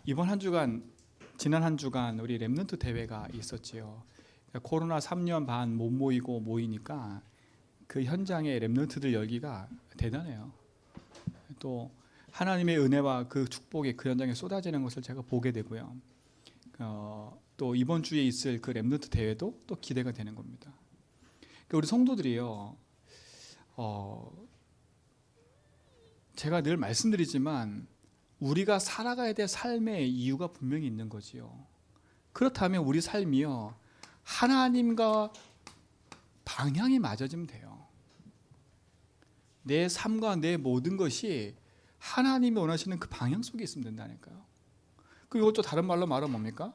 이번 한 주간, 지난 한 주간 우리 렘넌트 대회가 있었지요. 코로나 3년 반 못 모이고 모이니까 그 현장에 렘넌트들 열기가 대단해요. 또 하나님의 은혜와 그 축복이 그 현장에 쏟아지는 것을 제가 보게 되고요. 또 이번 주에 있을 그 렘넌트 대회도 또 기대가 되는 겁니다. 우리 성도들이요, 제가 늘 말씀드리지만 우리가 살아가야 될 삶의 이유가 분명히 있는 거지요. 그렇다면 우리 삶이요, 하나님과 방향이 맞아지면 돼요. 내 삶과 내 모든 것이 하나님이 원하시는 그 방향 속에 있으면 된다니까요. 그리고 또 다른 말로 말하면 뭡니까?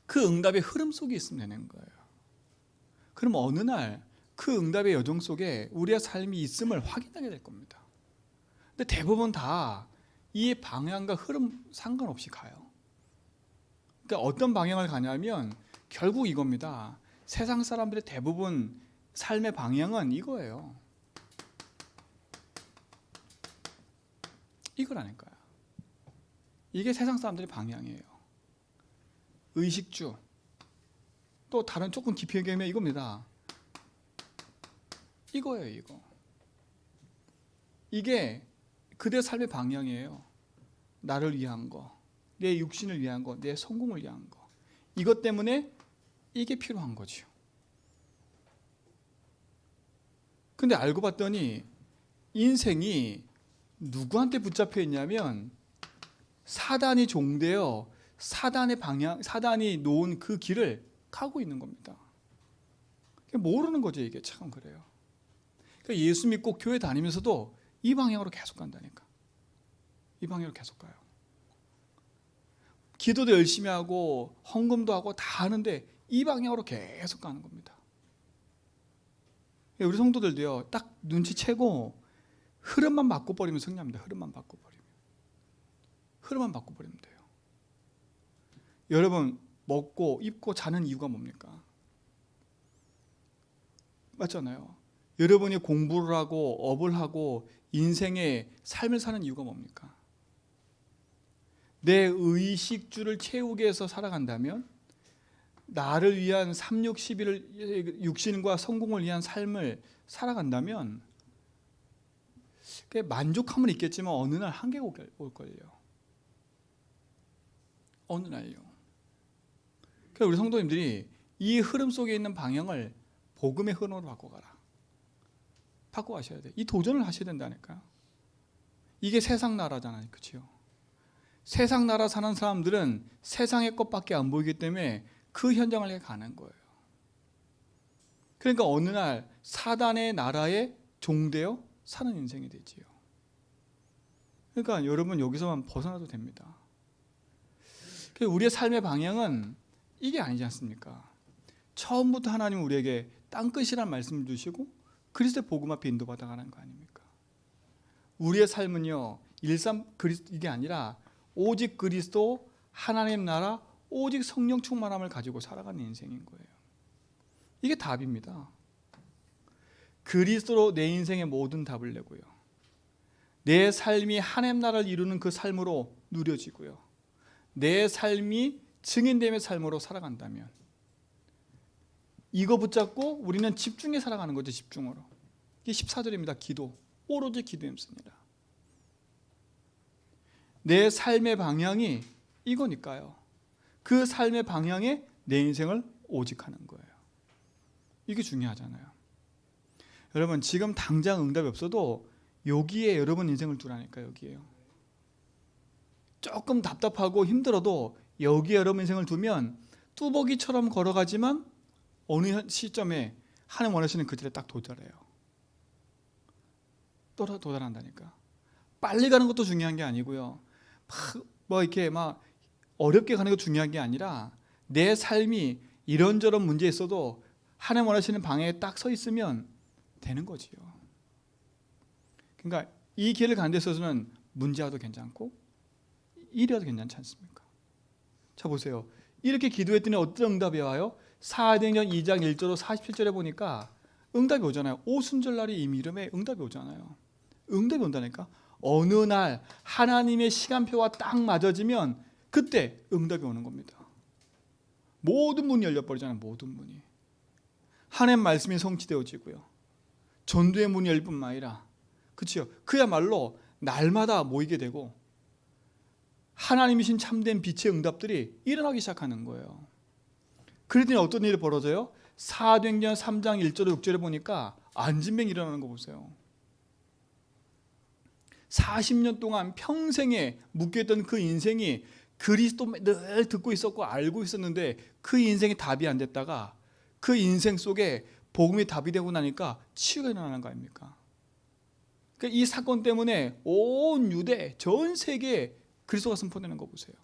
그 응답의 흐름 속에 있으면 되는 거예요. 그럼 어느 날 그 응답의 여정 속에 우리의 삶이 있음을 확인하게 될 겁니다. 근데 대부분 다 이 방향과 흐름 상관없이 가요. 그러니까 어떤 방향을 가냐면 결국 이겁니다. 세상 사람들의 대부분 삶의 방향은 이거예요. 이거라니까요. 이게 세상 사람들의 방향이에요. 의식주. 또 다른 조금 깊이 얘기하면 이겁니다. 이거예요, 이거. 이게 그대 삶의 방향이에요. 나를 위한 거, 내 육신을 위한 거, 내 성공을 위한 거. 이것 때문에 이게 필요한 거죠. 근데 알고 봤더니 인생이 누구한테 붙잡혀 있냐면 사단이 종되어 사단의 방향, 사단이 놓은 그 길을 가고 있는 겁니다. 모르는 거죠, 이게. 참 그래요. 그러니까 예수 믿고 교회 다니면서도 이 방향으로 계속 간다니까. 이 방향으로 계속 가요. 기도도 열심히 하고 헌금도 하고 다 하는데 이 방향으로 계속 가는 겁니다. 우리 성도들도요, 딱 눈치채고 흐름만 바꿔버리면 승리합니다. 흐름만 바꿔버리면 돼요. 여러분, 먹고 입고 자는 이유가 뭡니까? 맞잖아요. 여러분이 공부를 하고 업을 하고 인생의 삶을 사는 이유가 뭡니까? 내 의식주를 채우기 위해서 살아간다면, 나를 위한 3, 6, 11을 육신과 성공을 위한 삶을 살아간다면 만족함은 있겠지만 어느 날 한계가 올걸요. 어느 날요. 그러니까 우리 성도님들이 이 흐름 속에 있는 방향을 복음의 흐름으로 바꿔가라. 바꿔가셔야 돼요. 이 도전을 하셔야 된다니까요. 이게 세상 나라잖아요. 그렇죠? 세상 나라 사는 사람들은 세상의 것밖에 안 보이기 때문에 그 현장을 가는 거예요. 그러니까 어느 날 사단의 나라에 종되어 사는 인생이 되지요. 그러니까 여러분 여기서만 벗어나도 됩니다. 우리의 삶의 방향은 이게 아니지 않습니까? 처음부터 하나님은 우리에게 땅끝이라는 말씀을 주시고 그리스도의 복음 앞에 인도받아가는 거 아닙니까? 우리의 삶은요, 이게 아니라 오직 그리스도, 하나님 나라, 오직 성령 충만함을 가지고 살아가는 인생인 거예요. 이게 답입니다. 그리스도로 내 인생의 모든 답을 내고요, 내 삶이 하나님 나라를 이루는 그 삶으로 누려지고요, 내 삶이 증인됨의 삶으로 살아간다면 이거 붙잡고 우리는 집중해 살아가는 거죠. 집중으로. 이게 14절입니다. 기도. 오로지 기도했습니다. 내 삶의 방향이 이거니까요. 그 삶의 방향에 내 인생을 오직 하는 거예요. 이게 중요하잖아요. 여러분, 지금 당장 응답이 없어도 여기에 여러분 인생을 두라니까요. 여기에요. 조금 답답하고 힘들어도 여기에 여러분 인생을 두면 뚜벅이처럼 걸어가지만 어느 시점에 하나님 원하시는 그 길에 딱 도달해요. 도달한다니까. 빨리 가는 것도 중요한 게 아니고요, 이렇게 어렵게 가는 게 중요한 게 아니라 내 삶이 이런저런 문제 있어도 하나님 원하시는 방향에 딱 서 있으면 되는 거지요. 그러니까 이 길을 가는 데 있어서는 문제와도 괜찮고 일이라도 괜찮지 않습니까? 자, 보세요. 이렇게 기도했더니 어떤 응답이 와요? 사도행전 2장 1절로 47절에 보니까 응답이 오잖아요. 오순절날이 이미 이름에 응답이 오잖아요. 응답이 온다니까. 어느 날 하나님의 시간표와 딱 맞아지면 그때 응답이 오는 겁니다. 모든 문이 열려버리잖아요. 모든 문이. 하나님 말씀이 성취되어지고요. 전도의 문이 열릴 뿐만 아니라, 그렇죠? 그야말로 날마다 모이게 되고 하나님이신 참된 빛의 응답들이 일어나기 시작하는 거예요. 그랬더니 어떤 일이 벌어져요? 사도행전 3장 1절에 6절에 보니까 안진뱅이 일어나는 거 보세요. 40년 동안 평생에 묶여있던 그 인생이 그리스도 늘 듣고 있었고 알고 있었는데 그 인생이 답이 안 됐다가 그 인생 속에 복음이 답이 되고 나니까 치유가 일어나는 거 아닙니까? 그러니까 이 사건 때문에 온 유대 전 세계에 그리스도가 선포되는 거 보세요.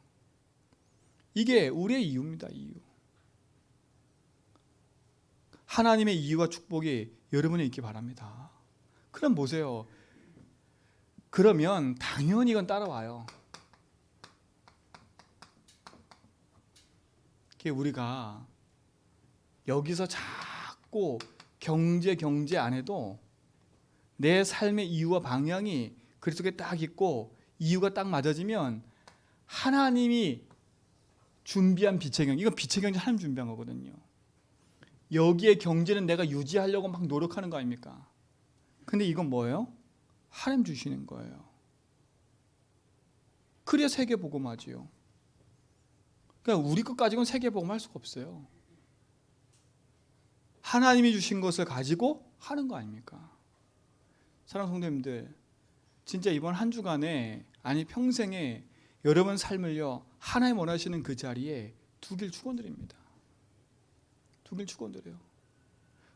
이게 우리의 이유입니다. 이유. 하나님의 이유와 축복이 여러분에 있기 바랍니다. 그럼 보세요. 그러면 당연히 이건 따라와요. 우리가 여기서 자꾸 경제 안 해도 내 삶의 이유와 방향이 그리스도에 딱 있고 이유가 딱 맞아지면 하나님이 준비한 빛의 경제, 이건 빛의 경제 하나님 준비한 거거든요. 여기에 경제는 내가 유지하려고 막 노력하는 거 아닙니까? 근데 이건 뭐예요? 하나님 주시는 거예요. 그래야 세계복음하지요. 그러니까 우리 것 가지고는 세계복음할 수가 없어요. 하나님이 주신 것을 가지고 하는 거 아닙니까? 사랑하는 성도님들, 진짜 이번 한 주간에 아니 평생에 여러분 삶을요 하나님 원하시는 그 자리에 두길 축원드립니다. 두길 축원드려요.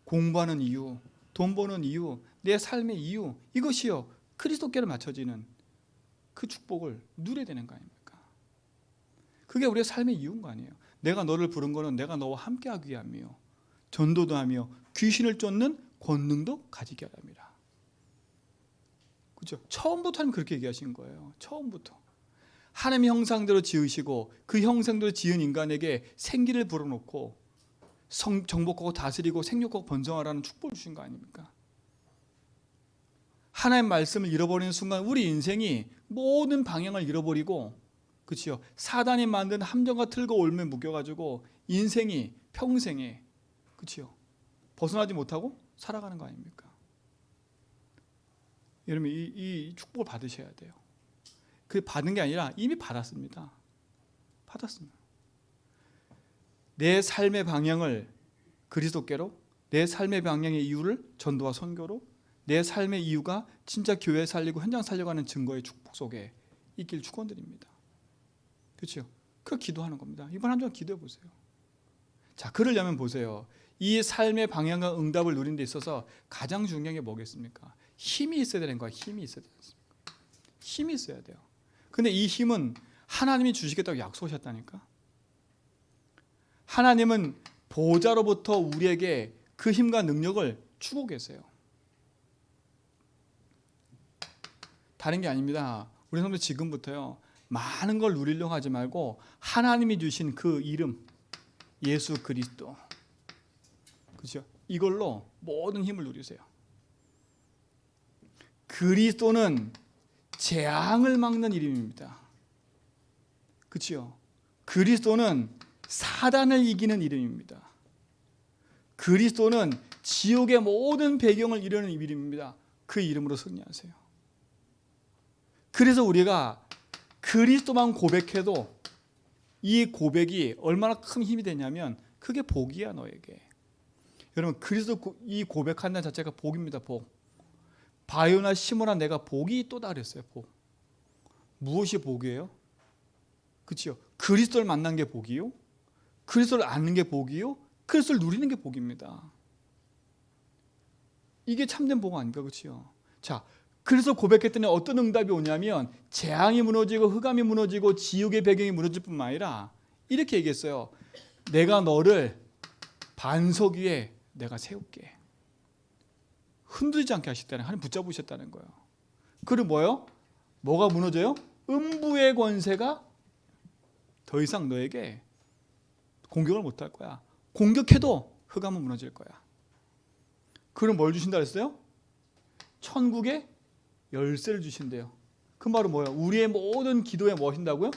공부하는 이유, 돈 버는 이유, 내 삶의 이유, 이것이요 그리스도께로 맞춰지는 그 축복을 누려야 되는 거 아닙니까? 그게 우리의 삶의 이유인 거 아니에요. 내가 너를 부른 거는 내가 너와 함께하기 위함이요 전도도 하며 귀신을 쫓는 권능도 가지게 하랍니다. 그렇죠? 처음부터 하나님 그렇게 얘기하신 거예요. 처음부터 하나님의 형상대로 지으시고 그 형상대로 지은 인간에게 생기를 불어넣고 정복하고 다스리고 생육하고 번성하라는 축복을 주신 거 아닙니까? 하나님의 말씀을 잃어버리는 순간 우리 인생이 모든 방향을 잃어버리고, 그렇죠? 사단이 만든 함정과 틀과 올무에 묶여가지고 인생이 평생에, 그렇죠? 벗어나지 못하고 살아가는 거 아닙니까? 여러분 이 축복을 받으셔야 돼요. 그 받은 게 아니라 이미 받았습니다. 받았습니다. 내 삶의 방향을 그리스도께로, 내 삶의 방향의 이유를 전도와 선교로, 내 삶의 이유가 진짜 교회 살리고 현장 살려가는 증거의 축복 속에 있길 축원드립니다. 그렇죠? 그 기도하는 겁니다. 이번 한 주간 기도해 보세요. 자, 그러려면 보세요. 이 삶의 방향과 응답을 누리는 데 있어서 가장 중요한 게 뭐겠습니까? 힘이 있어야 되는 거야. 힘이 있어야 되지 않습니까? 힘이 있어야 돼요. 근데 이 힘은 하나님이 주시겠다고 약속하셨다니까. 하나님은 보좌로부터 우리에게 그 힘과 능력을 주고 계세요. 다른 게 아닙니다. 우리 성도 지금부터요 많은 걸 누리려고 하지 말고 하나님이 주신 그 이름 예수 그리스도, 그렇죠? 이걸로 모든 힘을 누리세요. 그리스도는 재앙을 막는 이름입니다. 그렇죠? 그리스도는 사단을 이기는 이름입니다. 그리스도는 지옥의 모든 배경을 이루는 이름입니다. 그 이름으로 승리하세요. 그래서 우리가 그리스도만 고백해도 이 고백이 얼마나 큰 힘이 되냐면 그게 복이야 너에게. 여러분 그리스도 이 고백한다는 자체가 복입니다. 복. 바요나 시모나 내가 복이 또다 그랬어요. 복. 무엇이 복이에요? 그렇죠? 그리스도를 만난 게 복이요? 그리스도를 아는 게 복이요? 그리스도를 누리는 게 복입니다. 이게 참된 복 아닙니까? 그렇죠? 자, 그래서 고백했더니 어떤 응답이 오냐면 재앙이 무너지고 흑암이 무너지고 지옥의 배경이 무너질 뿐만 아니라 이렇게 얘기했어요. 내가 너를 반석 위에 내가 세울게. 흔들리지 않게 하셨다는, 하나님 붙잡으셨다는 거예요. 그리고 뭐요? 뭐가 무너져요? 음부의 권세가 더 이상 너에게 공격을 못할 거야. 공격해도 흑암은 무너질 거야. 그럼 뭘 주신다 그랬어요? 천국의 열쇠를 주신대요. 그 그 말은 뭐예요? 우리의 모든 기도에 뭐 하신다고요?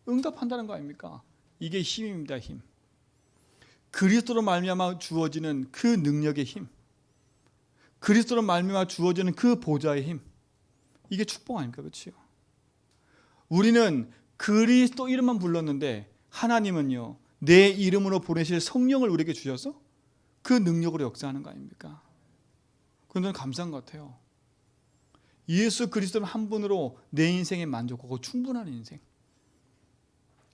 응답한다는 거 아닙니까? 이게 힘입니다. 힘. 그리스도로 말미암아 주어지는 그 능력의 힘, 그리스도로 말미암아 주어지는 그 보좌의 힘, 이게 축복 아닙니까? 그렇죠? 우리는 그리스도 이름만 불렀는데 하나님은요, 내 이름으로 보내실 성령을 우리에게 주셔서 그 능력으로 역사하는 거 아닙니까? 그건 감사한 것 같아요. 예수 그리스도 한 분으로 내 인생에 만족하고 충분한 인생.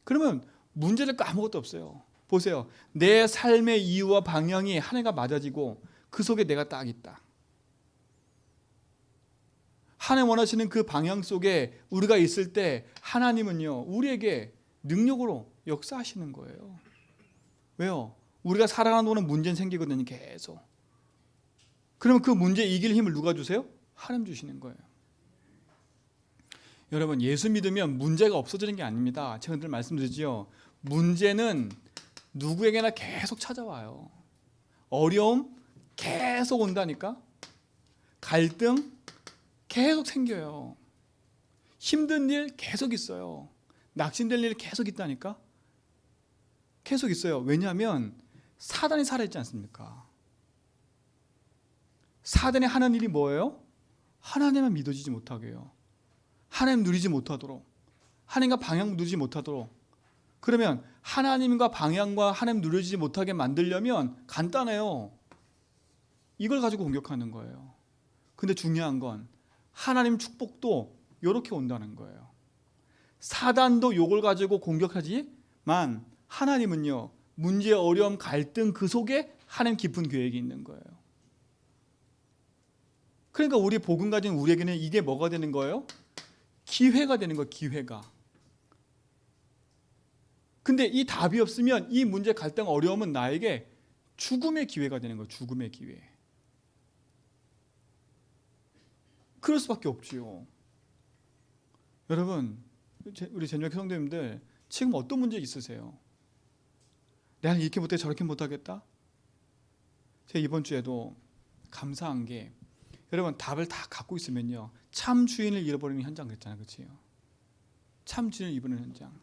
그러면 문제될 거 아무것도 없어요. 보세요. 내 삶의 이유와 방향이 하나가 맞아지고 그 속에 내가 딱 있다. 하나님 원하시는 그 방향 속에 우리가 있을 때 하나님은요, 우리에게 능력으로 역사하시는 거예요. 왜요? 우리가 살아가는 동안은 문제는 생기거든요. 계속. 그러면 그 문제 이길 힘을 누가 주세요? 하나님 주시는 거예요. 여러분, 예수 믿으면 문제가 없어지는 게 아닙니다. 제가 늘 말씀드리지요. 문제는 누구에게나 계속 찾아와요. 어려움 계속 온다니까. 갈등 계속 생겨요. 힘든 일 계속 있어요. 낙심될 일 계속 있다니까. 계속 있어요. 왜냐하면 사단이 살아있지 않습니까? 사단이 하는 일이 뭐예요? 하나님만 믿어지지 못하게 해요. 하나님 누리지 못하도록, 하나님과 방향 누리지 못하도록. 그러면 하나님과 방향과 하나님 누리지 못하게 만들려면 간단해요. 이걸 가지고 공격하는 거예요. 근데 중요한 건 하나님 축복도 이렇게 온다는 거예요. 사단도 이걸 가지고 공격하지만 하나님은요, 문제, 어려움, 갈등 그 속에 하나님 깊은 계획이 있는 거예요. 그러니까 우리 복음 가진 우리에게는 이게 뭐가 되는 거예요? 기회가 되는 거예요. 기회가. 근데 이 답이 없으면 이 문제, 갈등, 어려움은 나에게 죽음의 기회가 되는 거예요. 죽음의 기회. 그럴 수밖에 없지요. 여러분, 우리 제녀 성도님들 지금 어떤 문제 있으세요? 내가 이렇게 못해 저렇게 못하겠다? 제가 이번 주에도 감사한 게, 여러분 답을 다 갖고 있으면요, 참 주인을 잃어버리는 현장 그랬잖아요. 그렇죠? 참 주인을 잃어버리는 현장.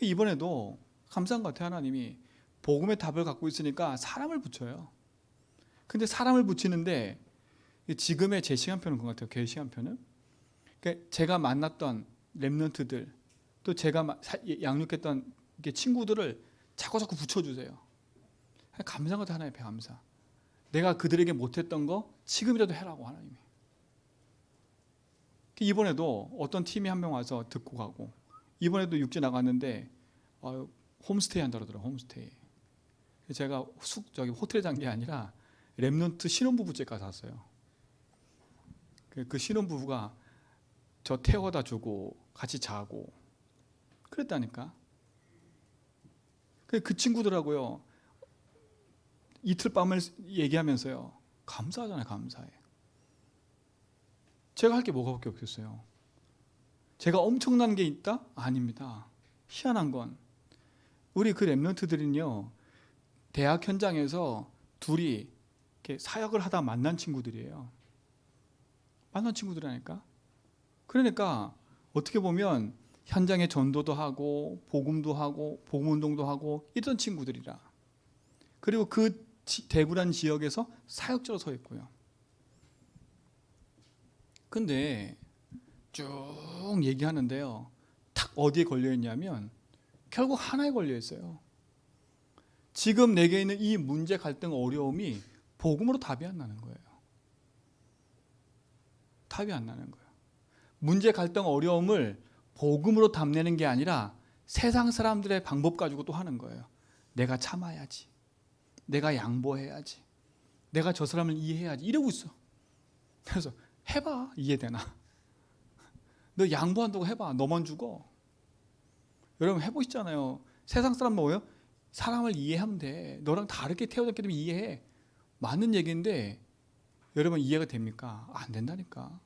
이번에도 감사한 것 같아요. 하나님이 복음의 답을 갖고 있으니까 사람을 붙여요. 근데 사람을 붙이는데 지금의 제 시간표는 그것 같아요. 제 시간표는. 그러니까 제가 만났던 렘넌트들, 또 제가 양육했던 친구들을 자꾸 붙여주세요. 감사한 것 하나의 감사. 내가 그들에게 못했던 거 지금이라도 해라고 하나님이. 이번에도 어떤 팀이 한 명 와서 듣고 가고, 이번에도 육지 나갔는데 홈스테이 한다 그러더라고요. 홈스테이. 제가 호텔에 잔 게 아니라 렘넌트 신혼부부 집 가서 샀어요. 그 신혼부부가 저 태워다 주고 같이 자고 그랬다니까. 그 친구들하고요, 이틀 밤을 얘기하면서요, 감사하잖아요. 감사해. 제가 할 게 뭐가 없겠어요. 제가 엄청난 게 있다? 아닙니다. 희한한 건 우리 그 렘넌트들은요, 대학 현장에서 둘이 이렇게 사역을 하다 만난 친구들이에요. 만난 친구들이라니까. 그러니까 어떻게 보면 현장에 전도도 하고 복음도 하고 복음운동도 하고 이런 친구들이라. 그리고 그 대구란 지역에서 사역자로 서 있고요. 근데 쭉 얘기하는데요, 탁 어디에 걸려 있냐면 결국 하나에 걸려 있어요. 지금 내게 있는 이 문제, 갈등, 어려움이 복음으로 답이 안 나는 거예요. 답이 안 나는 거예요. 문제, 갈등, 어려움을 복음으로 답내는 게 아니라 세상 사람들의 방법 가지고 또 하는 거예요. 내가 참아야지, 내가 양보해야지, 내가 저 사람을 이해해야지, 이러고 있어. 그래서 해봐. 이해되나? 너 양보한다고 해봐. 너만 죽어. 여러분 해보시잖아요. 세상 사람 뭐예요? 사람을 이해하면 돼. 너랑 다르게 태어났기 때문에 이해해. 맞는 얘기인데 여러분 이해가 됩니까? 안 된다니까.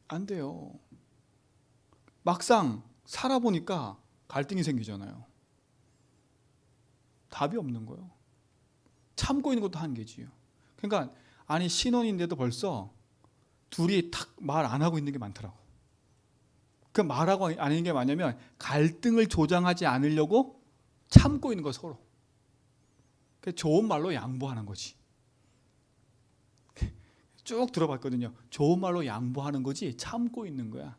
안 돼요. 막상 살아보니까 갈등이 생기잖아요. 답이 없는 거예요. 참고 있는 것도 한계지요. 그러니까 아니 신혼인데도 벌써 둘이 탁 말 안 하고 있는 게 많더라고. 그 말하고 안 하는 게 뭐냐면 갈등을 조장하지 않으려고 참고 있는 거 서로. 좋은 말로 양보하는 거지. 쭉 들어봤거든요. 좋은 말로 양보하는 거지 참고 있는 거야.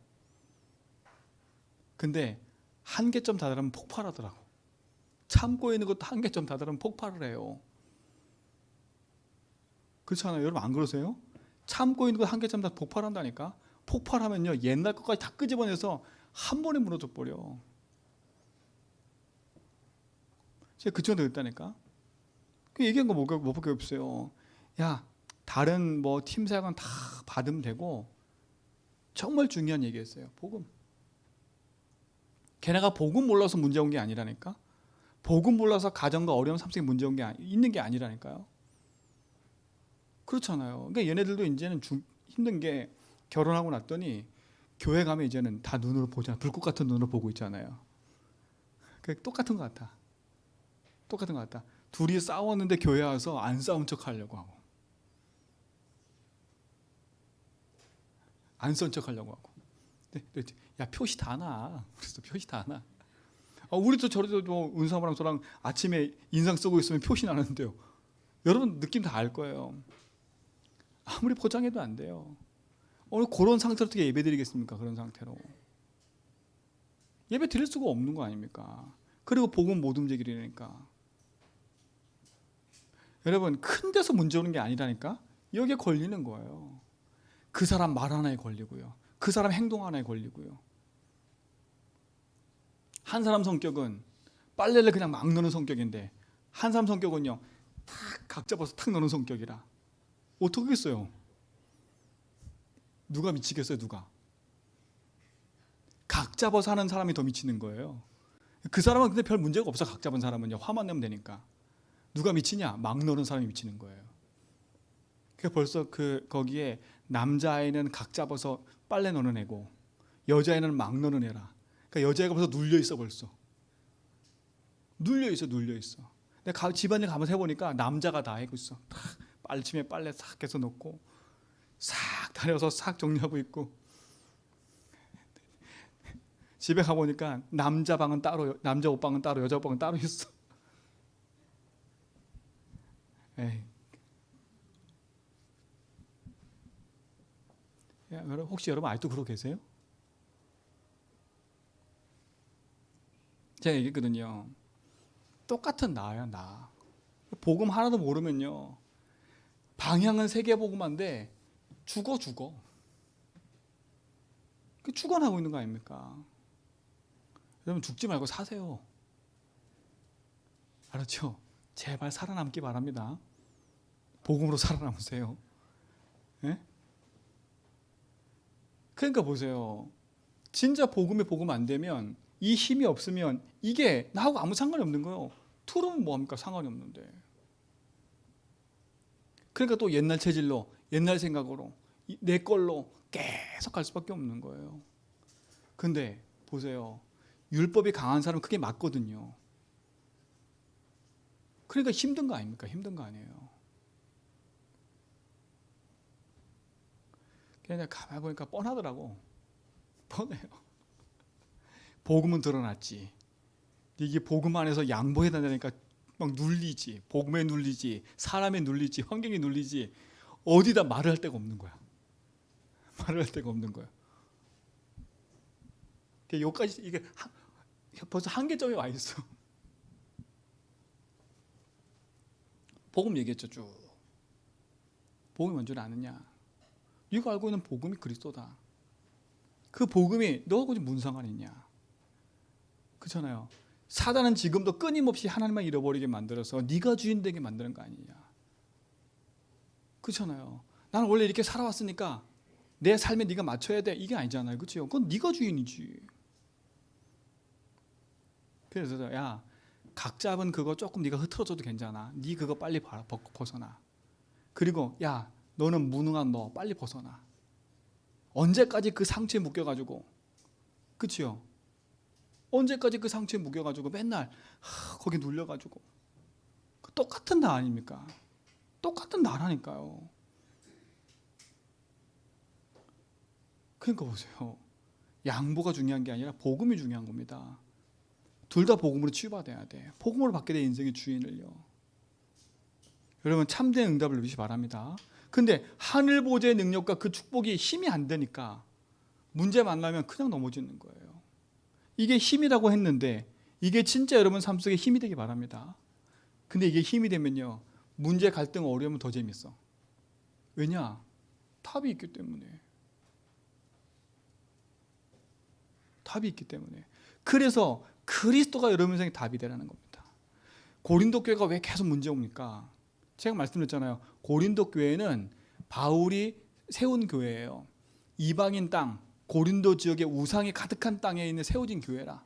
근데 한계점 다다르면 폭발하더라고. 참고 있는 것도 한계점 다다르면 폭발을 해요. 그렇잖아요. 여러분 안 그러세요? 참고 있는 것 한계점 다 폭발한다니까. 폭발하면요 옛날 것까지 다 끄집어내서 한 번에 무너져 버려. 제가 그 정도 됐다니까. 그 얘기한 거 뭐밖에 없어요. 야, 다른 뭐 팀 사역은 다 받으면 되고 정말 중요한 얘기했어요. 복음. 걔네가 복음 몰라서 문제 온 게 아니라니까. 복음 몰라서 가정과 어려운 삶 속에 문제 온 게 있는 게 아니라니까요. 그렇잖아요. 그러니까 얘네들도 이제는 힘든 게 결혼하고 났더니 교회 가면 이제는 다 눈으로 보잖아. 불꽃 같은 눈으로 보고 있잖아요. 똑같은 것 같아. 똑같은 것 같다. 둘이 싸웠는데 교회 와서 안 싸운 척 하려고 하고 안 싸운 척 하려고 하고. 야 표시 다 나. 그래서 표시 다 나. 우리도 저래도 은사모랑 저랑 아침에 인상 쓰고 있으면 표시 나는데요. 여러분 느낌 다 알 거예요. 아무리 포장해도 안 돼요. 오늘 그런 상태로 어떻게 예배 드리겠습니까? 그런 상태로 예배 드릴 수가 없는 거 아닙니까? 그리고 복음 못 움직이려니까. 여러분 큰 데서 문제 오는 게 아니라니까. 여기에 걸리는 거예요. 그 사람 말 하나에 걸리고요. 그 사람 행동 하나에 걸리고요. 한 사람 성격은 빨래를 그냥 막 넣는 성격인데 한 사람 성격은요 탁 각 잡아서 탁 넣는 성격이라 어떻겠어요? 누가 미치겠어요? 누가? 각 잡아서 하는 사람이 더 미치는 거예요. 그 사람은 근데 별 문제가 없어. 각 잡은 사람은요 화만 내면 되니까. 누가 미치냐? 막 넣는 사람이 미치는 거예요. 그러니까 벌써 거기에 남자아이는 각 잡아서 빨래 넣는 애고 여자아이는 막 넣는 애라. 그러니까 여자애가 벌써 눌려 있어. 벌써 눌려 있어. 내가 집안일 가면서 해보니까 남자가 다 하고 있어. 아침에 빨래 싹 해서 넣고 싹 다려서 싹 정리하고 있고. 집에 가보니까 남자 방은 따로, 남자 옷방은 따로, 여자 옷방은 따로 있어. 에이. 혹시 여러분 아직도 그러고 계세요? 제가 얘기했거든요. 똑같은 나야 나. 복음 하나도 모르면요. 방향은 세계복음화인데 죽어. 죽어나고 있는 거 아닙니까? 여러분 죽지 말고 사세요. 알았죠? 제발 살아남기 바랍니다. 복음으로 살아남으세요. 네? 그러니까 보세요. 진짜 복음에 복음 안 되면 이 힘이 없으면 이게 나하고 아무 상관이 없는 거예요. 투르면 뭐합니까? 상관이 없는데. 그러니까 또 옛날 체질로 옛날 생각으로 내 걸로 계속 갈 수밖에 없는 거예요. 근데 보세요. 율법이 강한 사람은 그게 맞거든요. 그러니까 힘든 거 아닙니까? 힘든 거 아니에요. 그냥 가만히 보니까 뻔하더라고. 뻔해요. 복음은 드러났지. 이게 복음 안에서 양보해야 된다니까 막 눌리지. 복음에 눌리지. 사람에 눌리지. 환경에 눌리지. 어디다 말을 할 데가 없는 거야. 말을 할 데가 없는 거야. 여기까지 이게 벌써 한계점에 와 있어. 복음 얘기했죠 쭉. 복음이 뭔 줄 아느냐? 네가 알고 있는 복음이 그리스도다. 그 복음이 너하고 무슨 상관이 있냐? 그렇잖아요. 사단은 지금도 끊임없이 하나님만 잃어버리게 만들어서 네가 주인 되게 만드는 거 아니냐? 그렇잖아요. 나는 원래 이렇게 살아왔으니까 내 삶에 네가 맞춰야 돼. 이게 아니잖아요. 그렇죠? 그건 네가 주인이지. 그래서 야, 각 잡은 그거 조금 네가 흐트러져도 괜찮아. 네 그거 빨리 벗어나. 그리고 야, 너는 무능한 너 빨리 벗어나. 언제까지 그 상처에 묶여가지고, 그치요? 언제까지 그 상처에 묶여가지고 맨날 거기 눌려가지고 똑같은 나 아닙니까? 똑같은 나라니까요. 그러니까 보세요. 양보가 중요한 게 아니라 복음이 중요한 겁니다. 둘 다 복음으로 치유받아야 돼. 복음으로 받게 된 인생의 주인을요. 여러분 참된 응답을 누리시 바랍니다. 근데 하늘 보좌의 능력과 그 축복이 힘이 안 되니까 문제 만나면 그냥 넘어지는 거예요. 이게 힘이라고 했는데 이게 진짜 여러분 삶 속에 힘이 되기 바랍니다. 근데 이게 힘이 되면요, 문제, 갈등, 어려움은 더 재밌어. 왜냐? 답이 있기 때문에. 답이 있기 때문에. 그래서 그리스도가 여러분 인생의 답이 되라는 겁니다. 고린도 교회가 왜 계속 문제 옵니까? 제가 말씀드렸잖아요. 고린도 교회는 바울이 세운 교회예요. 이방인 땅, 고린도 지역에 우상이 가득한 땅에 있는 세워진 교회라.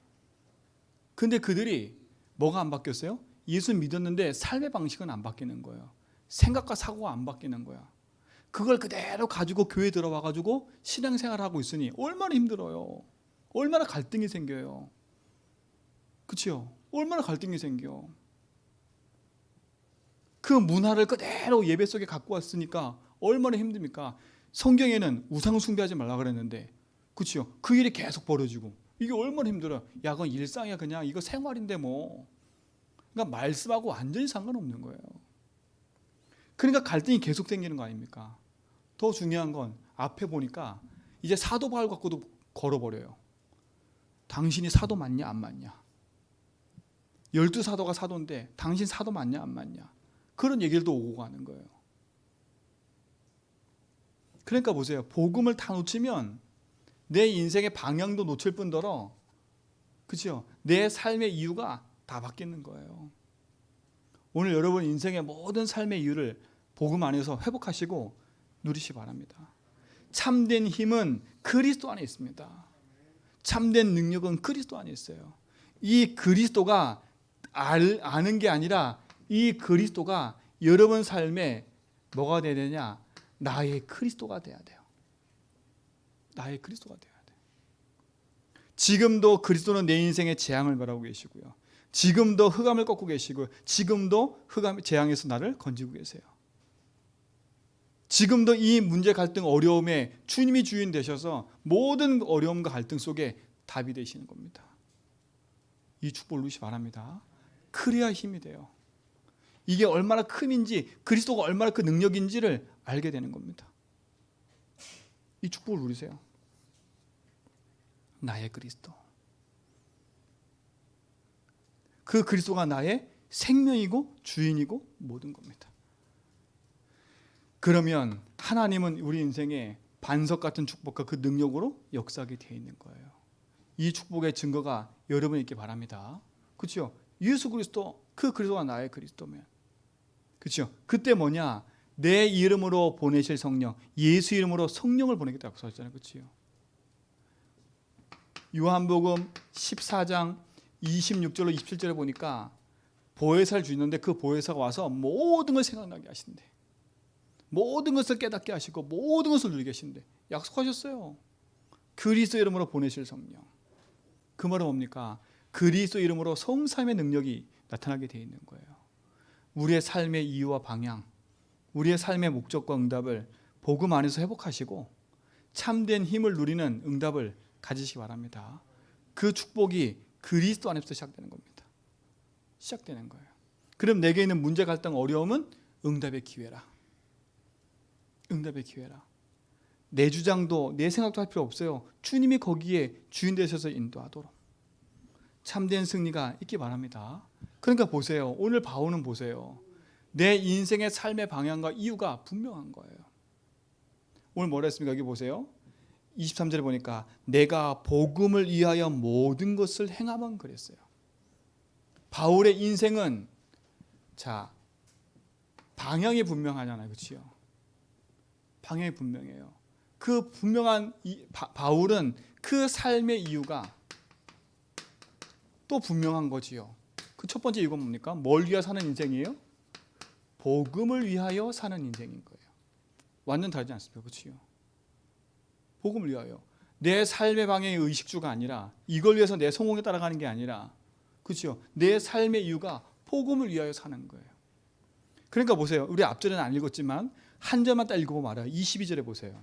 근데 그들이 뭐가 안 바뀌었어요? 예수 믿었는데 삶의 방식은 안 바뀌는 거예요. 생각과 사고가 안 바뀌는 거야. 그걸 그대로 가지고 교회 들어와 가지고 신앙생활을 하고 있으니 얼마나 힘들어요. 얼마나 갈등이 생겨요. 그렇죠? 얼마나 갈등이 생겨. 그 문화를 그대로 예배 속에 갖고 왔으니까 얼마나 힘듭니까? 성경에는 우상 숭배하지 말라 그랬는데, 그렇죠? 그 일이 계속 벌어지고 이게 얼마나 힘들어요. 야, 그건 일상이야. 그냥 이거 생활인데 뭐. 그러니까 말씀하고 완전히 상관없는 거예요. 그러니까 갈등이 계속 생기는 거 아닙니까? 더 중요한 건 앞에 보니까 이제 사도 바울 갖고도 걸어버려요. 당신이 사도 맞냐 안 맞냐. 12사도가 사도인데 당신 사도 맞냐 안 맞냐. 그런 얘기를 또 오고 가는 거예요. 그러니까 보세요. 복음을 다 놓치면 내 인생의 방향도 놓칠 뿐더러, 그렇죠? 내 삶의 이유가 다 바뀌는 거예요. 오늘 여러분 인생의 모든 삶의 이유를 복음 안에서 회복하시고 누리시 바랍니다. 참된 힘은 그리스도 안에 있습니다. 참된 능력은 그리스도 안에 있어요. 이 그리스도가 아는 게 아니라 이 그리스도가 여러분 삶에 뭐가 돼야 되냐? 나의 그리스도가 돼야 돼요. 나의 그리스도가 돼야 돼. 지금도 그리스도는 내 인생의 재앙을 바라고 계시고요. 지금도 흑암을 꺾고 계시고, 지금도 재앙에서 나를 건지고 계세요. 지금도 이 문제, 갈등, 어려움에 주님이 주인 되셔서 모든 어려움과 갈등 속에 답이 되시는 겁니다. 이 축복을 누리시 바랍니다. 그래야 힘이 돼요. 이게 얼마나 큼인지, 그리스도가 얼마나 그 능력인지를 알게 되는 겁니다. 이 축복을 누리세요. 나의 그리스도. 그 그리스도가 나의 생명이고 주인이고 모든 겁니다. 그러면 하나님은 우리 인생에 반석 같은 축복과 그 능력으로 역사하게 되어 있는 거예요. 이 축복의 증거가 여러분이 있기 바랍니다. 그렇죠? 예수 그리스도, 그 그리스도가 나의 그리스도면, 그렇죠? 그때 뭐냐? 내 이름으로 보내실 성령, 예수 이름으로 성령을 보내겠다고 써있잖아요. 그렇죠? 요한복음 14장 26절로 27절에 보니까 보혜사를 주는데 그 보혜사가 와서 모든 걸 생각나게 하신대. 모든 것을 깨닫게 하시고 모든 것을 누리게 하신대. 약속하셨어요. 그리스도 이름으로 보내실 성령. 그 말은 뭡니까? 그리스도 이름으로 성삼의 능력이 나타나게 되어 있는 거예요. 우리의 삶의 이유와 방향, 우리의 삶의 목적과 응답을 복음 안에서 회복하시고 참된 힘을 누리는 응답을 가지시기 바랍니다. 그 축복이 그리스도 안에서 시작되는 겁니다. 시작되는 거예요. 그럼 내게 있는 문제, 갈등, 어려움은 응답의 기회라. 응답의 기회라. 내 주장도 내 생각도 할 필요 없어요. 주님이 거기에 주인 되셔서 인도하도록. 참된 승리가 있기 바랍니다. 그러니까 보세요. 오늘 바울은 보세요. 내 인생의 삶의 방향과 이유가 분명한 거예요. 오늘 뭐라 했습니까? 여기 보세요. 23절에 보니까 내가 복음을 위하여 모든 것을 행하면 그랬어요. 바울의 인생은 자 방향이 분명하잖아요. 그렇죠? 방향이 분명해요. 그 분명한 바울은 그 삶의 이유가 또 분명한 거지요. 그 첫 번째 이유가 뭡니까? 뭘 위하여 사는 인생이에요? 복음을 위하여 사는 인생인 거예요. 완전 다르지 않습니까? 그렇죠? 복음을 위하여. 내 삶의 방향의 의식주가 아니라 이걸 위해서 내 성공에 따라가는 게 아니라, 그렇죠? 내 삶의 이유가 복음을 위하여 사는 거예요. 그러니까 보세요. 우리 앞절에는 안 읽었지만 한 절만 딱 읽어보면 알아요. 22절에 보세요.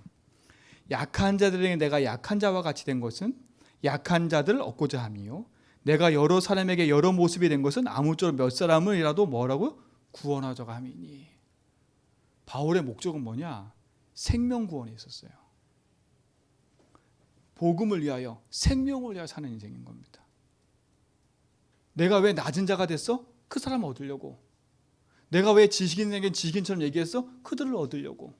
약한 자들에게 내가 약한 자와 같이 된 것은 약한 자들을 얻고자 함이요 내가 여러 사람에게 여러 모습이 된 것은 아무쪼록 몇 사람을이라도 뭐라고? 구원하자고 함이니. 바울의 목적은 뭐냐? 생명 구원에 있었어요. 복음을 위하여, 생명을 위하여 사는 인생인 겁니다. 내가 왜 낮은 자가 됐어? 그 사람을 얻으려고. 내가 왜 지식인에게 지식인처럼 얘기했어? 그들을 얻으려고.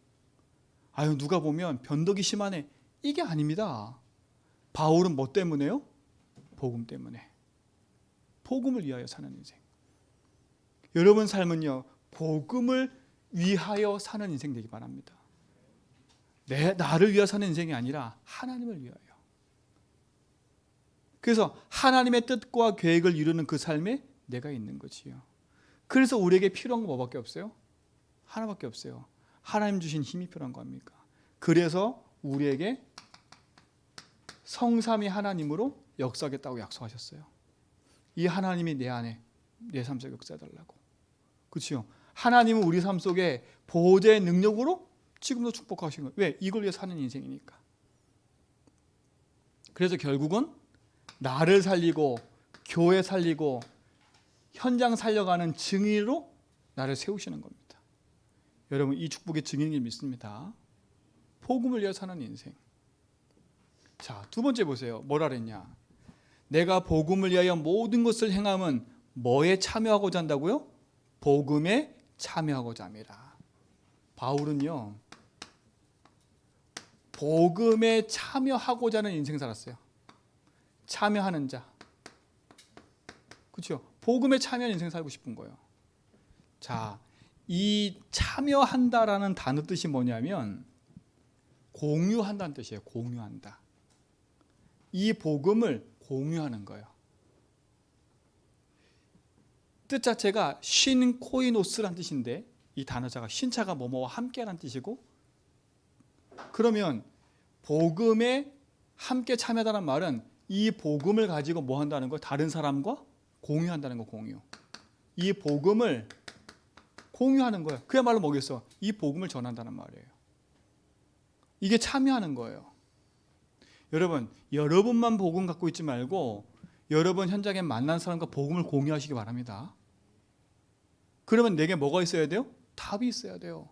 아유, 누가 보면 변덕이 심하네. 이게 아닙니다. 바울은 뭐 때문에요? 복음 때문에. 복음을 위하여 사는 인생. 여러분 삶은요, 복음을 위하여 사는 인생 되기 바랍니다. 나를 위하여 사는 인생이 아니라 하나님을 위하여. 그래서 하나님의 뜻과 계획을 이루는 그 삶에 내가 있는 거지요. 그래서 우리에게 필요한 거 뭐밖에 없어요? 하나밖에 없어요. 하나님 주신 힘이 필요한 겁니까? 그래서 우리에게 성삼위 하나님으로 역사하겠다고 약속하셨어요. 이 하나님이 내 안에, 내 삶 속에 역사해달라고. 그렇죠? 하나님은 우리 삶 속에 보호자의 능력으로 지금도 축복하신 거예요. 왜? 이걸 위해 사는 인생이니까. 그래서 결국은 나를 살리고 교회 살리고 현장 살려가는 증인으로 나를 세우시는 겁니다. 여러분, 이 축복의 증인을 믿습니다. 복음을 위해 사는 인생. 자, 두 번째 보세요. 뭐라 그랬냐? 내가 복음을 위하여 모든 것을 행함은 뭐에 참여하고자 한다고요? 복음에 참여하고자 함이라. 바울은요, 복음에 참여하고자 하는 인생 살았어요. 참여하는 자. 그렇죠? 복음에 참여하는 인생 살고 싶은 거예요. 자, 이 참여한다라는 단어 뜻이 뭐냐면 공유한다는 뜻이에요. 공유한다. 이 복음을 공유하는 거예요. 뜻 자체가 신코이노스란 뜻인데 이 단어자가 신차가 뭐뭐와 함께라는 뜻이고, 그러면 복음에 함께 참여하다는 말은 이 복음을 가지고 뭐 한다는 거? 다른 사람과 공유한다는 거. 공유. 이 복음을 공유하는 거예요. 그야말로 뭐겠어? 이 복음을 전한다는 말이에요. 이게 참여하는 거예요. 여러분, 여러분만 복음 갖고 있지 말고 여러분 현장에 만난 사람과 복음을 공유하시기 바랍니다. 그러면 내게 뭐가 있어야 돼요? 답이 있어야 돼요.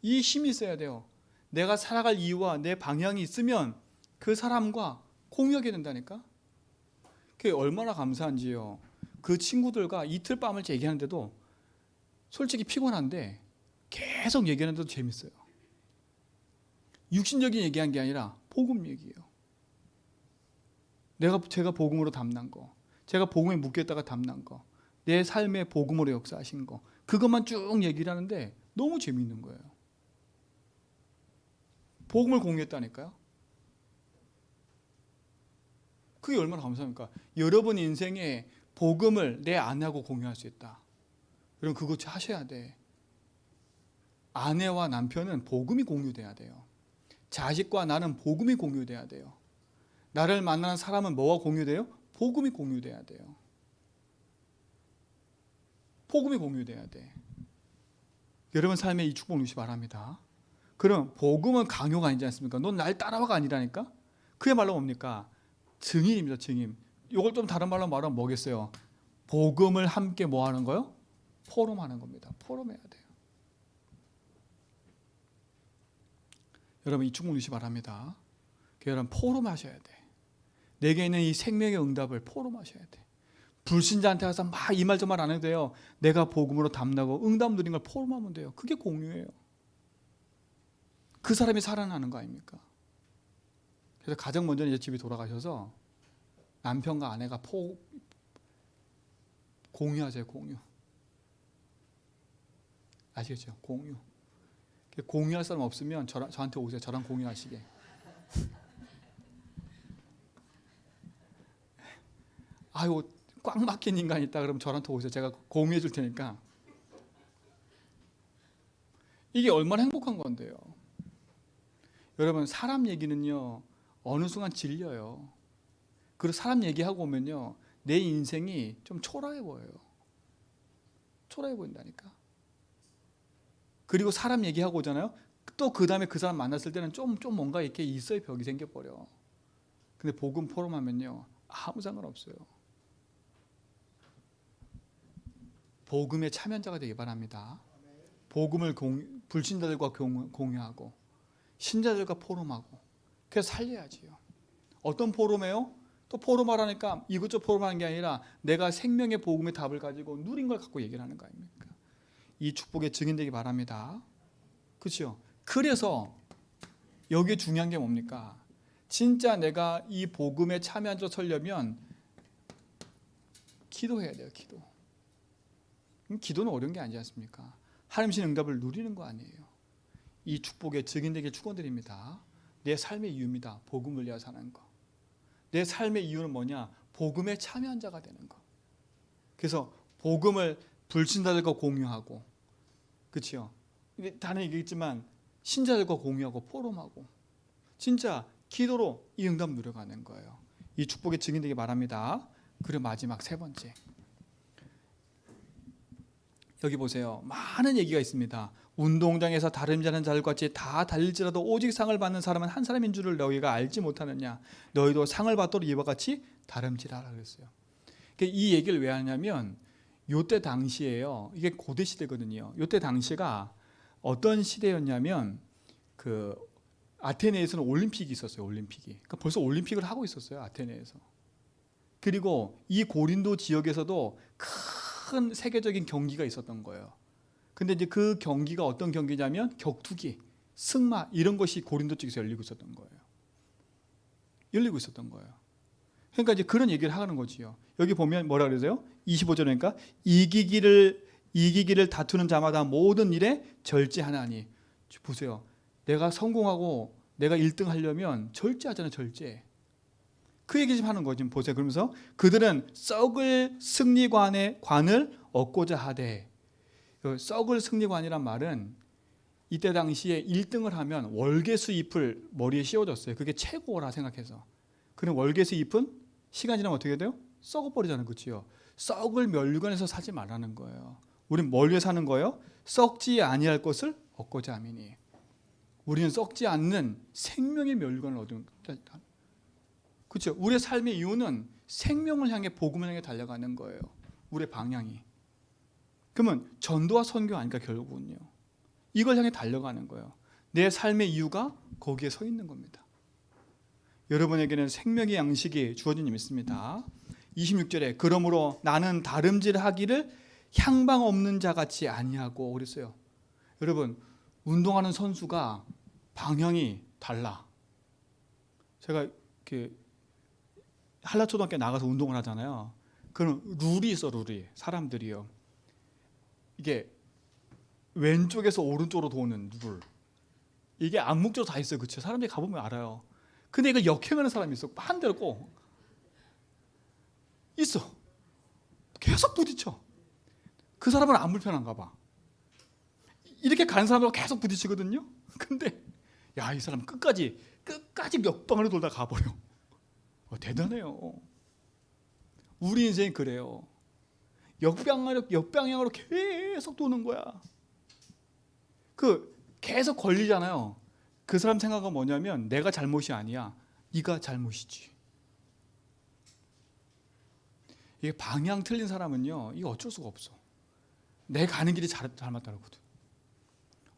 이 힘이 있어야 돼요. 내가 살아갈 이유와 내 방향이 있으면 그 사람과 공유하게 된다니까. 그게 얼마나 감사한지요. 그 친구들과 이틀 밤을 얘기하는데도 솔직히 피곤한데 계속 얘기하는데도 재밌어요. 육신적인 얘기한 게 아니라 복음 얘기예요. 제가 복음으로 담난 거, 제가 복음에 묶였다가 담난 거, 내 삶의 복음으로 역사하신 거, 그것만 쭉 얘기를 하는데 너무 재미있는 거예요. 복음을 공유했다니까요. 그게 얼마나 감사합니까? 여러분 인생에 복음을 내 아내하고 공유할 수 있다. 여러분 그거 하셔야 돼. 아내와 남편은 복음이 공유돼야 돼요. 자식과 나는 복음이 공유돼야 돼요. 나를 만나는 사람은 뭐가 공유돼요? 복음이 공유돼야 돼요. 복음이 공유돼야 돼. 여러분 삶에 이 축복 누리시 바랍니다. 그럼 복음은 강요가 아니지 않습니까? 넌 날 따라와가 아니라니까? 그야말로 뭡니까? 증인입니다. 증인. 이걸 좀 다른 말로 말하면 뭐겠어요? 복음을 함께 뭐 하는 거요? 포럼하는 겁니다. 포럼해야 돼요. 여러분 이 축복 누리시 바랍니다. 여러분 포럼하셔야 돼. 내게 있는 이 생명의 응답을 포럼하셔야 돼. 불신자한테 가서 막 이 말 저 말 안 해도 돼요. 내가 복음으로 담나고 응답 누린 걸 포럼하면 돼요. 그게 공유예요. 그 사람이 살아나는 거 아닙니까? 그래서 가장 먼저 이제 집에 돌아가셔서 남편과 아내가 공유하세요. 공유. 아시겠죠? 공유. 공유할 사람 없으면 저한테 오세요. 저랑 공유하시게. 아유, 꽉 막힌 인간이 있다 그러면 저한테 오세요. 제가 공유해 줄 테니까. 이게 얼마나 행복한 건데요. 여러분 사람 얘기는요 어느 순간 질려요. 그리고 사람 얘기하고 오면요 내 인생이 좀 초라해 보여요. 초라해 보인다니까. 그리고 사람 얘기하고 오잖아요. 또 그 다음에 그 사람 만났을 때는 좀 뭔가 이렇게 있어야 벽이 생겨버려. 근데 복음 포럼하면요, 아무 상관없어요. 복음의 참여자가 되기 바랍니다. 복음을 불신자들과 공유하고 신자들과 포럼하고, 그래서 살려야지요. 어떤 포럼이에요? 또 포럼하라니까 이것저것 포럼하는 게 아니라 내가 생명의 복음의 답을 가지고 누린 걸 갖고 얘기를 하는 거 아닙니까? 이 축복의 증인되기 바랍니다. 그렇죠? 그래서 여기에 중요한 게 뭡니까? 진짜 내가 이 복음에 참여한 줄 설려면 기도해야 돼요. 기도는 어려운 게 아니지 않습니까? 하나님 응답을 누리는 거 아니에요. 이 축복의 증인되길 축원드립니다. 내 삶의 이유입니다. 복음을 위하여 사는 거. 내 삶의 이유는 뭐냐? 복음에 참여한 자가 되는 거. 그래서 복음을 불신자들과 공유하고, 그렇죠? 다른 얘기겠지만 신자들과 공유하고 포럼하고, 진짜 기도로 이 응답 누려가는 거예요. 이 축복의 증인되기 바랍니다. 그리고 마지막 세 번째, 여기 보세요. 많은 얘기가 있습니다. 운동장에서 다름질하는 자들 같이 다 달릴지라도 오직 상을 받는 사람은 한 사람인 줄을 너희가 알지 못하느냐. 너희도 상을 받도록 이와 같이 다름질하라 그랬어요. 이 얘기를 왜 하냐면 요때 당시에요. 이게 고대 시대거든요. 요때 당시가 어떤 시대였냐면 그 아테네에서는 올림픽이 있었어요. 올림픽이. 그러니까 벌써 올림픽을 하고 있었어요. 아테네에서. 그리고 이 고린도 지역에서도 큰 세계적인 경기가 있었던 거예요. 근데 이제 그 경기가 어떤 경기냐면 격투기, 승마 이런 것이 고린도 쪽에서 열리고 있었던 거예요. 그러니까 이제 그런 얘기를 하는 거지요. 여기 보면 뭐라 그러세요? 25절이니까 이기기를 다투는 자마다 모든 일에 절제하나니. 보세요. 내가 성공하고 내가 1등 하려면 절제하잖아요. 절제. 그 얘기 좀 하는 거지. 보세요. 그러면서 그들은 썩을 승리관을 얻고자 하되, 썩을 승리관이란 말은 이때 당시에 1등을 하면 월계수 잎을 머리에 씌워줬어요. 그게 최고라 생각해서. 그럼 월계수 잎은 시간 지나면 어떻게 돼요? 썩어버리잖아요. 그렇죠? 썩을 멸관에서 사지 말라는 거예요. 우린 뭘 위해 사는 거예요? 썩지 아니할 것을 얻고자 함이니. 우리는 썩지 않는 생명의 멸관을 얻은. 그렇죠? 우리의 삶의 이유는 생명을 향해, 복음을 향해 달려가는 거예요. 우리의 방향이. 그러면 전도와 선교 아닐까 결국은요. 이걸 향해 달려가는 거예요. 내 삶의 이유가 거기에 서 있는 겁니다. 여러분에게는 생명의 양식이 주어진 일 있습니다. 26절에 그러므로 나는 다름질하기를 향방 없는 자같이 아니하고 그랬어요. 여러분, 운동하는 선수가 방향이 달라. 제가 한라초등학교 나가서 운동을 하잖아요. 그럼 룰이 있어. 룰이. 사람들이요, 이게 왼쪽에서 오른쪽으로 도는 룰, 이게 암묵적으로 다 있어요. 그렇죠? 사람들이 가보면 알아요. 근데 이걸 역행하는 사람이 있어. 반대로 꼭 있어. 계속 부딪혀. 그 사람은 안 불편한가 봐. 이렇게 가는 사람하고 계속 부딪히거든요. 근데 야, 이 사람 끝까지 역방으로 돌다 가버려. 대단해요. 우리 인생이 그래요. 역방향으로 계속 도는 거야. 계속 걸리잖아요. 그 사람 생각은 뭐냐면 내가 잘못이 아니야. 네가 잘못이지. 이게 방향 틀린 사람은요, 이거 어쩔 수가 없어. 내 가는 길이 잘못다르거든.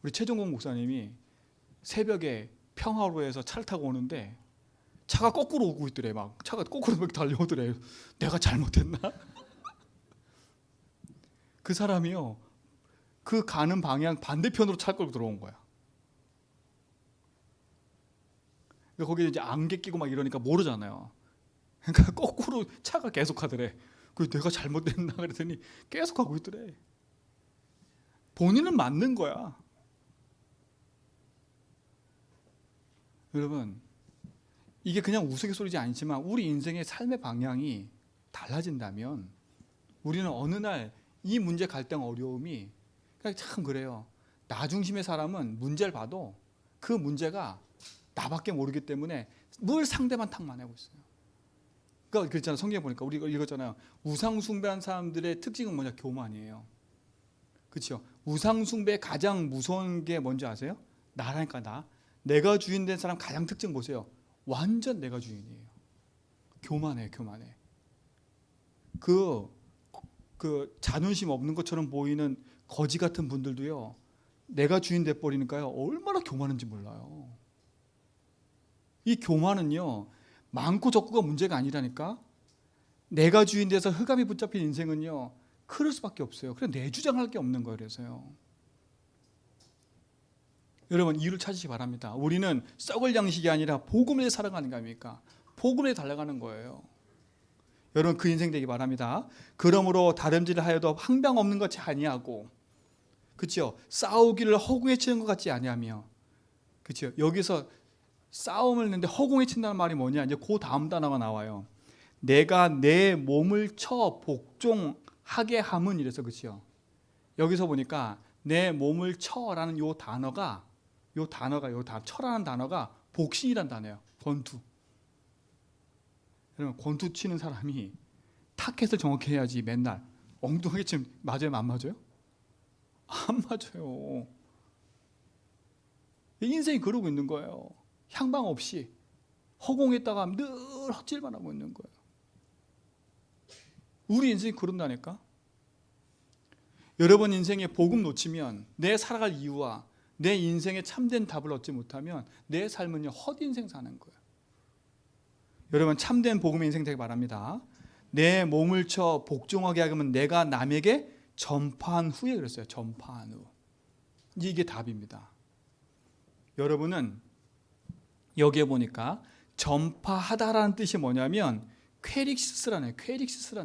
우리 최종국 목사님이 새벽에 평화로에서 차를 타고 오는데 차가 거꾸로 오고 있더래. 막 차가 거꾸로 막 달려오더래. 내가 잘못했나? 그 사람이요, 그 가는 방향 반대편으로 차를 끌고 들어온 거야. 그러니까 거기 이제 안개 끼고 막 이러니까 모르잖아요. 그러니까 거꾸로 차가 계속 가더래. 그래서 내가 잘못됐나 그랬더니 계속 가고 있더래. 본인은 맞는 거야. 여러분, 이게 그냥 우스갯소리지 아니지만 우리 인생의 삶의 방향이 달라진다면 우리는 어느 날 이 문제 갈등 어려움이, 참 그래요. 나 중심의 사람은 문제를 봐도 그 문제가 나밖에 모르기 때문에 늘 상대만 탓만 하고 있어요. 그러니까 그랬잖아요. 성경에 보니까 우리 읽었잖아요. 우상 숭배한 사람들의 특징은 뭐냐? 교만이에요. 그렇죠? 우상 숭배의 가장 무서운 게 뭔지 아세요? 나라니까 나. 내가 주인 된 사람 가장 특징 보세요. 완전 내가 주인이에요. 교만해. 그 자존심 없는 것처럼 보이는 거지 같은 분들도요. 내가 주인 돼 버리니까요. 얼마나 교만한지 몰라요. 이 교만은요. 많고 적고가 문제가 아니라니까. 내가 주인 돼서 흑암이 붙잡힌 인생은요. 그럴 수밖에 없어요. 그래 내 주장할 게 없는 거예요. 그래서요. 여러분 이유를 찾으시기 바랍니다. 우리는 썩을 양식이 아니라 복음에 살아가는 거 아닙니까? 복음에 달려가는 거예요. 여러분 그 인생 되기 바랍니다. 그러므로 다름질을 하여도 항상 없는 것이 아니하고, 그렇죠? 싸우기를 허공에 치는 것 같지 아니하며, 그렇죠? 여기서 싸움을 했는데 허공에 친다는 말이 뭐냐? 이제 그 다음 단어가 나와요. 내가 내 몸을 쳐 복종하게 함은 이래서, 그렇죠? 여기서 보니까 내 몸을 쳐라는 요 단어가 쳐라는 단어가 복신이란 단어예요. 권투. 여러분 권투 치는 사람이 타켓을 정확히 해야지 맨날 엉뚱하게 치면 맞아요? 안 맞아요? 안 맞아요. 인생이 그러고 있는 거예요. 향방 없이 허공에다가 늘 헛질만 하고 있는 거예요. 우리 인생이 그런다니까. 여러분 인생에 복음 놓치면 내 살아갈 이유와 내 인생에 참된 답을 얻지 못하면 내 삶은요 헛인생 사는 거예요. 여러분 참된 복음의 인생 되기 바랍니다. 내 몸을 쳐 복종하게 하면 내가 남에게 전파한 후에, 그랬어요. 전파한 후. 이게 답입니다. 여러분은 여기에 보니까 전파하다라는 뜻이 뭐냐면 퀘릭시스라는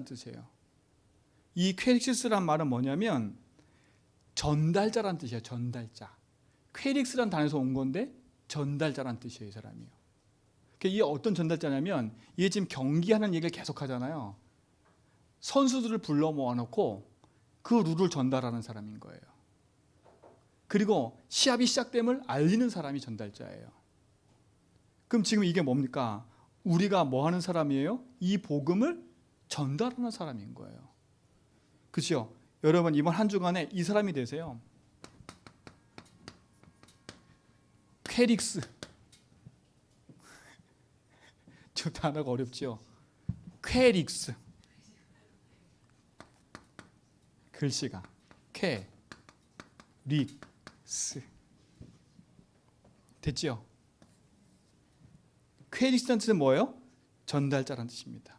뜻이에요. 이 퀘릭시스란 말은 뭐냐면 전달자란 뜻이에요. 전달자. 퀘릭스란 단어에서 온 건데 전달자란 뜻이에요. 이 사람이요. 이게 어떤 전달자냐면 이게 지금 경기하는 얘기를 계속 하잖아요. 선수들을 불러 모아놓고 그 룰을 전달하는 사람인 거예요. 그리고 시합이 시작됨을 알리는 사람이 전달자예요. 그럼 지금 이게 뭡니까? 우리가 뭐 하는 사람이에요? 이 복음을 전달하는 사람인 거예요. 그렇죠? 여러분 이번 한 주간에 이 사람이 되세요. 퀘릭스. 저 단어가 어렵죠? 퀘릭스. 글씨가 퀘릭스. 됐죠? 퀘릭스라는 뜻은 뭐예요? 전달자라는 뜻입니다.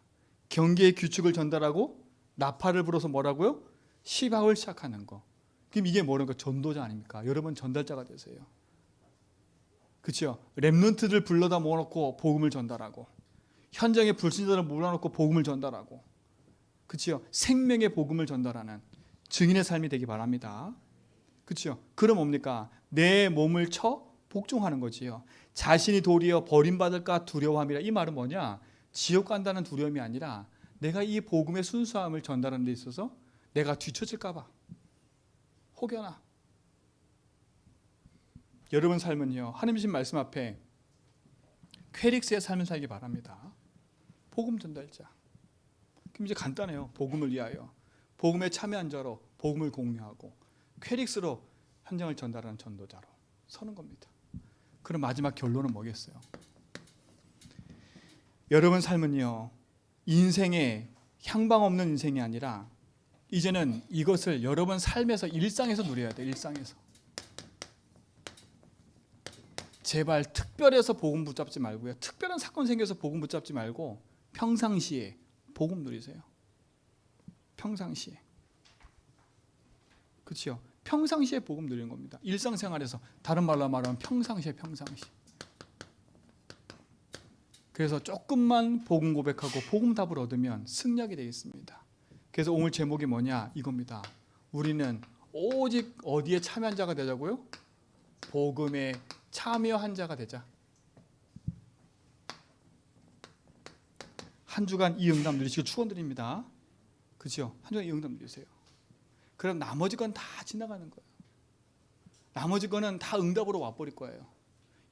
경기의 규칙을 전달하고 나팔을 불어서 뭐라고요? 시합을 시작하는 거. 그럼 이게 뭐라는 거? 전도자 아닙니까? 여러분 전달자가 되세요. 그렇죠? 렘넌트들 불러다 모아놓고 복음을 전달하고, 현장에 불신자를 몰아놓고 복음을 전달하고, 그렇죠? 생명의 복음을 전달하는 증인의 삶이 되기 바랍니다. 그렇죠? 그럼 뭡니까? 내 몸을 쳐 복종하는 거지요. 자신이 도리어 버림받을까 두려워함이라. 이 말은 뭐냐? 지옥 간다는 두려움이 아니라 내가 이 복음의 순수함을 전달하는 데 있어서 내가 뒤처질까 봐 혹여나. 여러분 삶은요 하나님 말씀 앞에 퀘릭스의 삶을 살기 바랍니다. 복음 전달자. 그럼 이제 간단해요. 복음을 위하여 복음에 참여한 자로 복음을 공유하고 퀘릭스로 현장을 전달하는 전도자로 서는 겁니다. 그럼 마지막 결론은 뭐겠어요? 여러분 삶은요 인생의 향방 없는 인생이 아니라 이제는 이것을 여러분 삶에서 일상에서 누려야 돼요. 일상에서. 제발 특별해서 복음 붙잡지 말고요. 특별한 사건 생겨서 복음 붙잡지 말고 평상시에 복음 누리세요. 평상시에. 그렇죠? 평상시에 복음 누리는 겁니다. 일상생활에서. 다른 말로 말하면 평상시에. 그래서 조금만 복음 고백하고 복음 답을 얻으면 승리하게 되겠습니다. 그래서 오늘 제목이 뭐냐? 이겁니다. 우리는 오직 어디에 참여한 자가 되자고요? 복음에 참여한 자가 되자. 한 주간 이 응답 누리시길 축원드립니다. 그렇죠? 한 주간 이 응답 누리세요. 그럼 나머지 건 다 지나가는 거예요. 나머지 거는 다 응답으로 와버릴 거예요.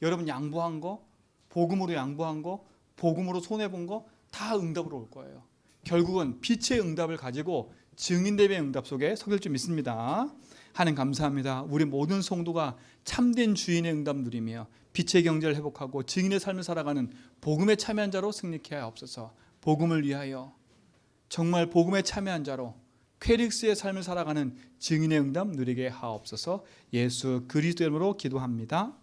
여러분 양보한 거, 복음으로 양보한 거, 복음으로 손해본 거 다 응답으로 올 거예요. 결국은 빛의 응답을 가지고 증인됨의 응답 속에 서길 줄 믿습니다. 하나님 감사합니다. 우리 모든 성도가 참된 주인의 응답 누리며 빛의 경제를 회복하고 증인의 삶을 살아가는 복음에 참여한 자로 승리케 하옵소서. 복음을 위하여 정말 복음에 참여한 자로 퀘릭스의 삶을 살아가는 증인의 응답 누리게 하옵소서. 예수 그리스도 이름으로 기도합니다.